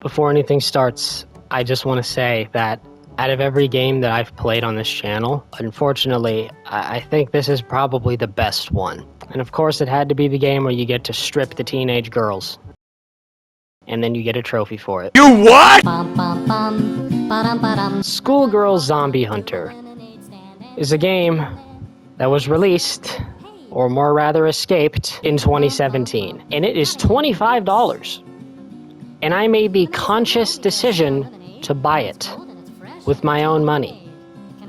Before anything starts, I just want to say that out of every game that I've played on this channel, unfortunately, I think this is probably the best one. And of course, it had to be the game where you get to strip the teenage girls. And then you get a trophy for it. You what? Schoolgirl Zombie Hunter is a game that was released, or more rather escaped, in 2017. And it is $25. And I made the conscious decision to buy it with my own money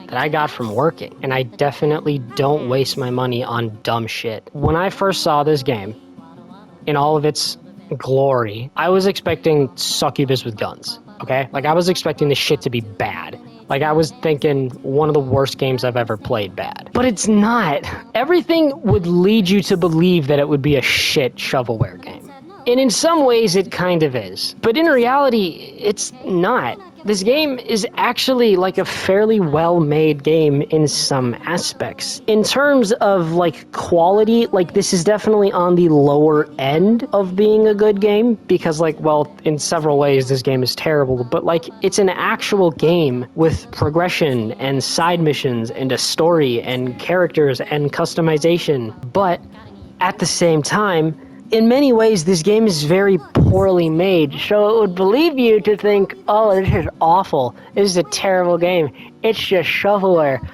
that I got from working. And I definitely don't waste my money on dumb shit. When I first saw this game, in all of its glory, I was expecting succubus with guns, okay? Like, I was expecting this shit to be bad. Like, I was thinking one of the worst games I've ever played bad. But it's not. Everything would lead you to believe that it would be a shit shovelware game. And in some ways, it kind of is. But in reality, it's not. This game is actually like a fairly well-made game in some aspects. In terms of like quality, like this is definitely on the lower end of being a good game because like, well, in several ways this game is terrible, but like it's an actual game with progression and side missions and a story and characters and customization. But at the same time, in many ways, this game is very poorly made, so it would believe you to think, oh, this is awful. This is a terrible game. It's just shovelware.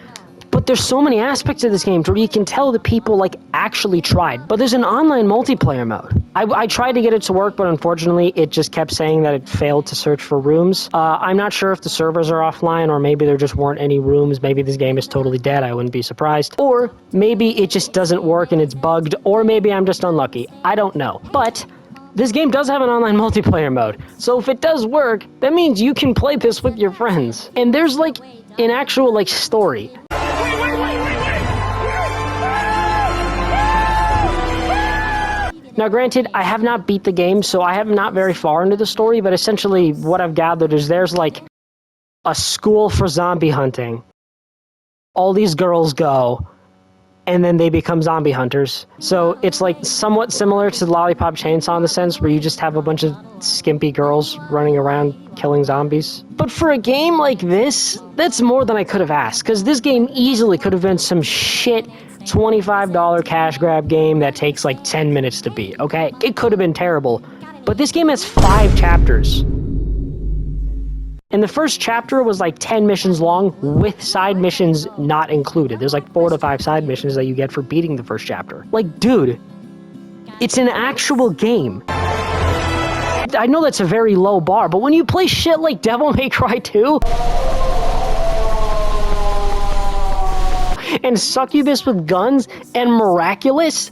But there's so many aspects of this game where you can tell that people, like, actually tried. But there's an online multiplayer mode. I tried to get it to work, but unfortunately, it just kept saying that it failed to search for rooms. I'm not sure if the servers are offline, or maybe there just weren't any rooms. Maybe this game is totally dead. I wouldn't be surprised. Or maybe it just doesn't work and it's bugged, or maybe I'm just unlucky. I don't know. But this game does have an online multiplayer mode. So if it does work, that means you can play this with your friends. And there's, like, an actual, like, story. Now, granted, I have not beat the game, so I have not very far into the story, but essentially what I've gathered is there's, like, a school for zombie hunting. All these girls go, and then they become zombie hunters. So it's, like, somewhat similar to Lollipop Chainsaw in the sense where you just have a bunch of skimpy girls running around killing zombies. But for a game like this, that's more than I could have asked, because this game easily could have been some shit $25 cash grab game that takes like 10 minutes to beat, okay? It could have been terrible, but this game has 5 chapters. And the first chapter was like 10 missions long with side missions not included. There's like 4 to 5 side missions that you get for beating the first chapter. Like, dude, it's an actual game. I know that's a very low bar, but when you play shit like Devil May Cry 2, and Succubus with Guns, and Miraculous,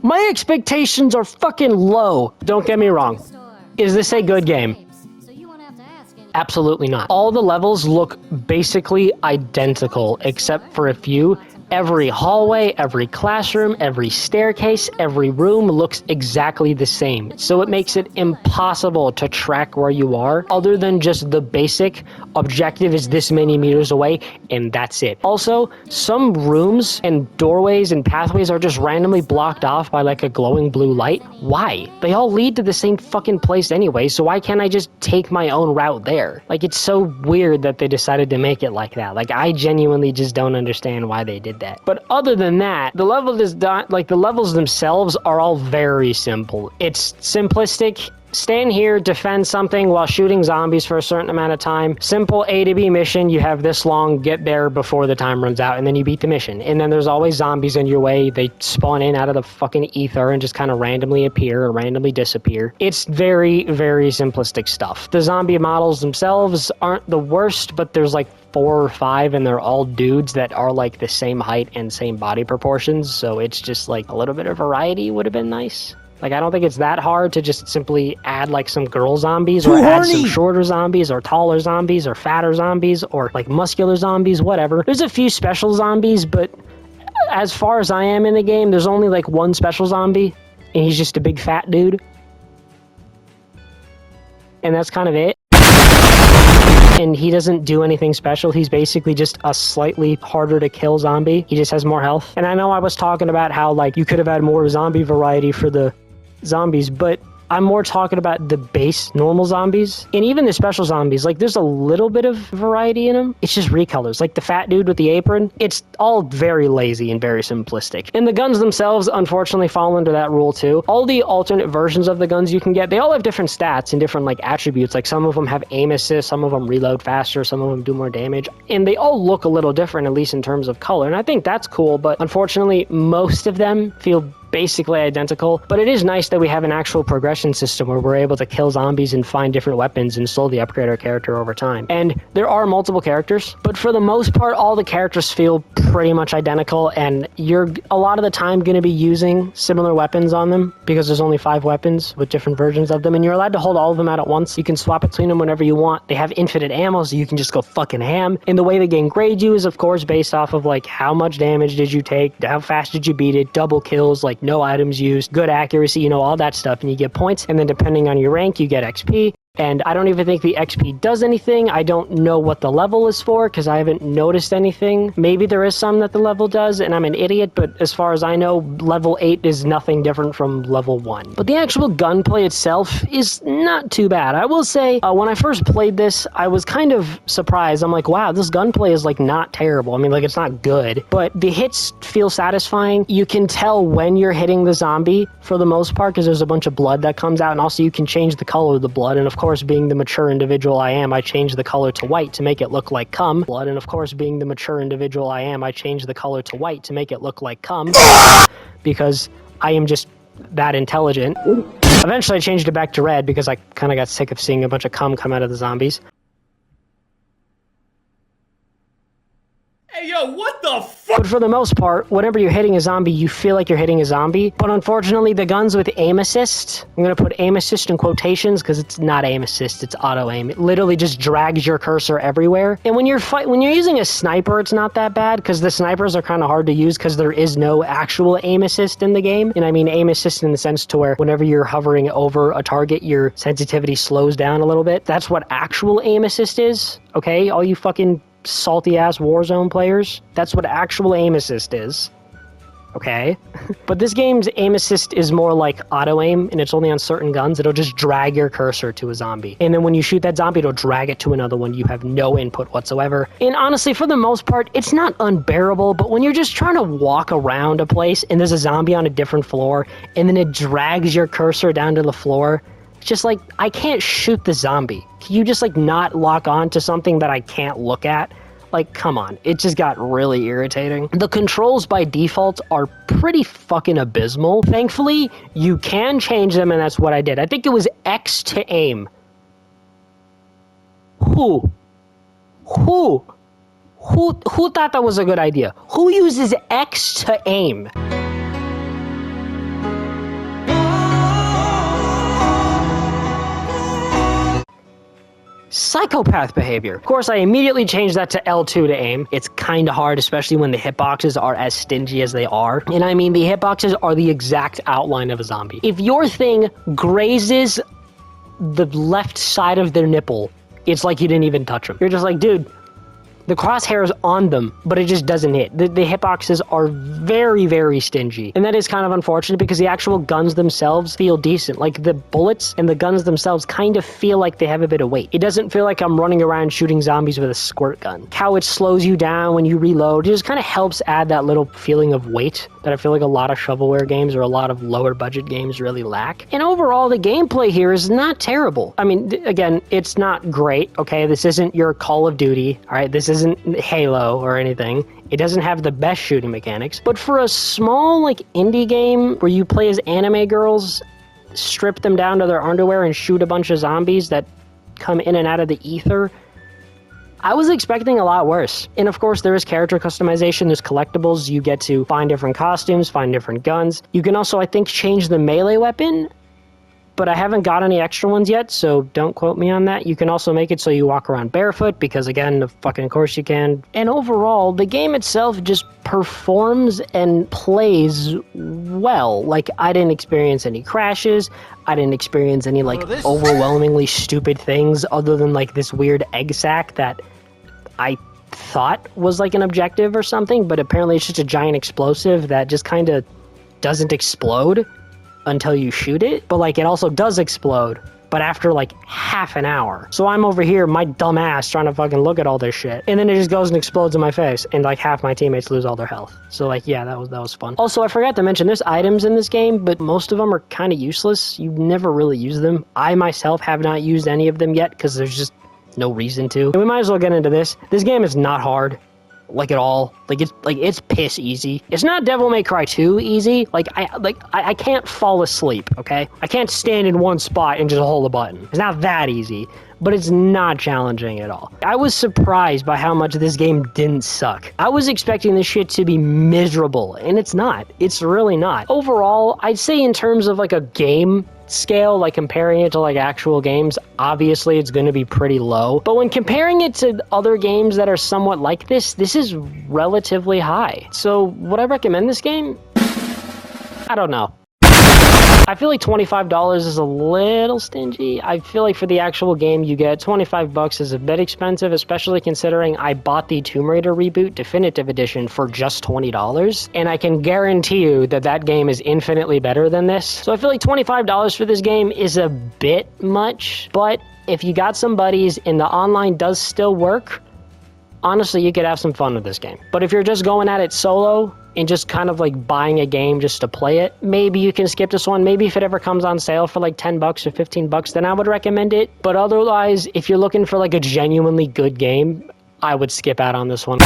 my expectations are fucking low. Don't get me wrong. Is this a good game? Absolutely not. All the levels look basically identical, except for a few. Every hallway, every classroom, every staircase, every room looks exactly the same. So it makes it impossible to track where you are, other than just the basic objective is this many meters away, and that's it. Also, some rooms and doorways and pathways are just randomly blocked off by like a glowing blue light. Why? They all lead to the same fucking place anyway, so why can't I just take my own route there? Like, it's so weird that they decided to make it like that. Like, I genuinely just don't understand why they did that. But other than that, the levels themselves are all very simple. It's simplistic. Stand here, defend something while shooting zombies for a certain amount of time. Simple A to B mission. You have this long, get there before the time runs out, and then you beat the mission. And then there's always zombies in your way. They spawn in out of the fucking ether and just kind of randomly appear or randomly disappear. It's very, very simplistic stuff. The zombie models themselves aren't the worst, but there's like 4 or 5, and they're all dudes that are like the same height and same body proportions. So it's just like a little bit of variety would have been nice. Like, I don't think it's that hard to just simply add, like, some girl zombies, or add some shorter zombies, or taller zombies, or fatter zombies, or, like, muscular zombies, whatever. There's a few special zombies, but as far as I am in the game, there's only, like, one special zombie, and he's just a big fat dude. And that's kind of it. And he doesn't do anything special. He's basically just a slightly harder to kill zombie. He just has more health. And I know I was talking about how, like, you could have had more zombie variety for the zombies, but I'm more talking about the base normal zombies. And even the special zombies, like there's a little bit of variety in them. It's just recolors. Like the fat dude with the apron, it's all very lazy and very simplistic. And the guns themselves, unfortunately, fall under that rule too. All the alternate versions of the guns you can get, they all have different stats and different like attributes. Like some of them have aim assist, some of them reload faster, some of them do more damage. And they all look a little different, at least in terms of color. And I think that's cool, but unfortunately, most of them feel basically identical, but it is nice that we have an actual progression system where we're able to kill zombies and find different weapons and slowly upgrade our character over time. And there are multiple characters, but for the most part, all the characters feel pretty much identical, and you're a lot of the time going to be using similar weapons on them because there's only 5 weapons with different versions of them, and you're allowed to hold all of them out at once. You can swap between them whenever you want. They have infinite ammo, so you can just go fucking ham. And the way the game grades you is, of course, based off of like how much damage did you take, how fast did you beat it, double kills, like no items used, good accuracy, all that stuff, and you get points. And then depending on your rank, you get XP. And I don't even think the XP does anything. I don't know what the level is for because I haven't noticed anything. Maybe there is some that the level does and I'm an idiot, but as far as I know, level 8 is nothing different from level 1. But the actual gunplay itself is not too bad. I will say, when I first played this, I was kind of surprised. I'm like, wow, this gunplay is like not terrible. I mean, like it's not good, but the hits feel satisfying. You can tell when you're hitting the zombie for the most part because there's a bunch of blood that comes out, and also you can change the color of the blood. And of course, being the mature individual I am, I changed the color to white to make it look like cum blood. And of course, being the mature individual I am, I changed the color to white to make it look like cum because I am just that intelligent. Eventually, I changed it back to red because I kind of got sick of seeing a bunch of cum come out of the zombies. Hey, yo, what the fuck? But for the most part, whenever you're hitting a zombie, you feel like you're hitting a zombie. But unfortunately, the guns with aim assist, I'm going to put aim assist in quotations because it's not aim assist, it's auto aim. It literally just drags your cursor everywhere. And when you're using a sniper, it's not that bad because the snipers are kind of hard to use because there is no actual aim assist in the game. And I mean aim assist in the sense to where whenever you're hovering over a target, your sensitivity slows down a little bit. That's what actual aim assist is, okay? All you fucking salty-ass Warzone players, that's what actual aim assist is, okay? But this game's aim assist is more like auto-aim, and it's only on certain guns. It'll just drag your cursor to a zombie. And then when you shoot that zombie, it'll drag it to another one. You have no input whatsoever. And honestly, for the most part, it's not unbearable, but when you're just trying to walk around a place, and there's a zombie on a different floor, and then it drags your cursor down to the floor, it's just like, I can't shoot the zombie. Can you just like not lock on to something that I can't look at? Like, come on. It just got really irritating. The controls by default are pretty fucking abysmal. Thankfully, you can change them, and that's what I did. I think it was X to aim. Who thought that was a good idea? Who uses X to aim? Psychopath behavior. Of course, I immediately changed that to L2 to aim. It's kind of hard, especially when the hitboxes are as stingy as they are. And I mean, the hitboxes are the exact outline of a zombie. If your thing grazes the left side of their nipple, it's like you didn't even touch them. You're just like, dude, the crosshair is on them, but it just doesn't hit. The hitboxes are very, very stingy. And that is kind of unfortunate because the actual guns themselves feel decent. Like the bullets and the guns themselves kind of feel like they have a bit of weight. It doesn't feel like I'm running around shooting zombies with a squirt gun. How it slows you down when you reload, it just kind of helps add that little feeling of weight that I feel like a lot of shovelware games or a lot of lower budget games really lack. And overall, the gameplay here is not terrible. I mean, again, it's not great, okay? This isn't your Call of Duty, all right? This isn't Halo or anything. It doesn't have the best shooting mechanics, but for a small, like, indie game where you play as anime girls, strip them down to their underwear and shoot a bunch of zombies that come in and out of the ether, I was expecting a lot worse. And of course, there is character customization, there's collectibles, you get to find different costumes, find different guns. You can also, I think, change the melee weapon, but I haven't got any extra ones yet, so don't quote me on that. You can also make it so you walk around barefoot, because again, of fucking course you can. And overall, the game itself just performs and plays well. Like, I didn't experience any crashes, I didn't experience any, like, overwhelmingly stupid things, other than, like, this weird egg sack that I thought was, like, an objective or something, but apparently it's just a giant explosive that just kind of doesn't explode. until you shoot it, but like it also does explode, but after like half an hour. So I'm over here, my dumb ass, trying to fucking look at all this shit, and then it just goes and explodes in my face, and like half my teammates lose all their health. So like, yeah, that was fun. Also, I forgot to mention, there's items in this game, but most of them are kind of useless. You never really use them. I myself have not used any of them yet, because there's just no reason to. And we might as well get into this. This game is not hard. Like at all. It's piss easy. It's not Devil May Cry 2 easy. I can't fall asleep, okay? I can't stand in one spot and just hold a button. It's not that easy, but it's not challenging at all. I was surprised by how much this game didn't suck. I was expecting this shit to be miserable, and it's not. It's really not. Overall, I'd say in terms of like a game scale, like comparing it to like actual games, obviously it's going to be pretty low. But when comparing it to other games that are somewhat like this is relatively high. So would I recommend this game? I don't know. I feel like $25 is a little stingy. I feel like for the actual game you get, 25 bucks is a bit expensive, especially considering I bought the Tomb Raider Reboot Definitive Edition for just $20, and I can guarantee you that that game is infinitely better than this. So I feel like $25 for this game is a bit much, but if you got some buddies and the online does still work, honestly, you could have some fun with this game. But if you're just going at it solo and just kind of like buying a game just to play it, maybe you can skip this one. Maybe if it ever comes on sale for like 10 bucks or 15 bucks, then I would recommend it. But otherwise, if you're looking for like a genuinely good game, I would skip out on this one.